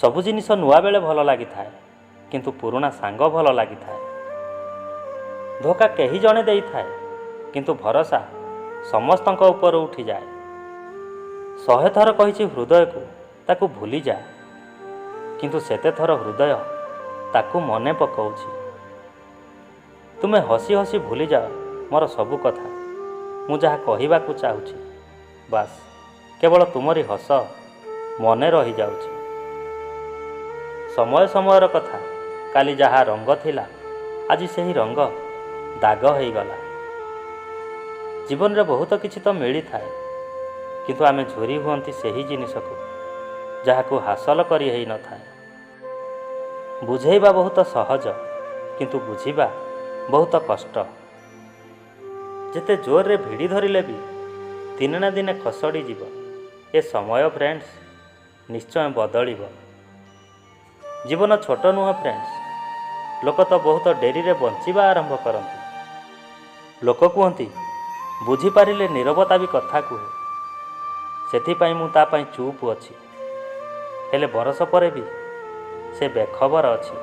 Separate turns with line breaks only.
ସବୁ ଜିନିଷ ନୂଆ ବେଳେ ଭଲ ଲାଗିଥାଏ, କିନ୍ତୁ ପୁରୁଣା ସାଙ୍ଗ ଭଲ ଲାଗିଥାଏ। ଧୋକା କେହି ଜଣେ ଦେଇଥାଏ, କିନ୍ତୁ ଭରସା ସମସ୍ତଙ୍କ ଉପରୁ ଉଠିଯାଏ। 100 ଥର କହିଛି ହୃଦୟକୁ ତାକୁ ଭୁଲିଯା, କିନ୍ତୁ ସେତେ ଥର ହୃଦୟ ତାକୁ ମନେ ପକାଉଛି। ତୁମେ ହସି ହସି ଭୁଲିଯାଅ ମୋର ସବୁ କଥା, ମୁଁ ଯାହା କହିବାକୁ ଚାହୁଁଛି। ବାସ୍ କେବଳ ତୁମରି ହସ ମନେ ରହିଯାଉଛି। ସମୟ ସମୟର କଥା, କାଲି ଯାହା ରଙ୍ଗ ଥିଲା ଆଜି ସେହି ରଙ୍ଗ ଦାଗ ହୋଇଗଲା। ଜୀବନରେ ବହୁତ କିଛି ତ ମିଳିଥାଏ, କିନ୍ତୁ ଆମେ ଝୁରି ହୁଅନ୍ତି ସେହି ଜିନିଷକୁ ଯାହାକୁ ହାସଲ କରି ହୋଇନଥାଏ। ବୁଝେଇବା ବହୁତ ସହଜ, କିନ୍ତୁ ବୁଝିବା ବହୁତ କଷ୍ଟ। ଯେତେ ଜୋରରେ ଭିଡ଼ି ଧରିଲେ ବି ଦିନେ ନା ଦିନେ ଖସଡ଼ିଯିବ ଏ ସମୟ ଫ୍ରେଣ୍ଡସ୍, ନିଶ୍ଚୟ ବଦଳିବ। ଜୀବନ ଛୋଟ ନୁହଁ ଫ୍ରେଣ୍ଡସ୍, ଲୋକ ତ ବହୁତ ଡେରିରେ ବଞ୍ଚିବା ଆରମ୍ଭ କରନ୍ତି। ଲୋକ କୁହନ୍ତି ବୁଝିପାରିଲେ ନୀରବତା ବି କଥା କୁହେ, ସେଥିପାଇଁ ମୁଁ ତା ପାଇଁ ଚୁପ୍ ଅଛି। ହେଲେ ବରଷ ପରେ ବି ସେ ବେଖବର ଅଛି।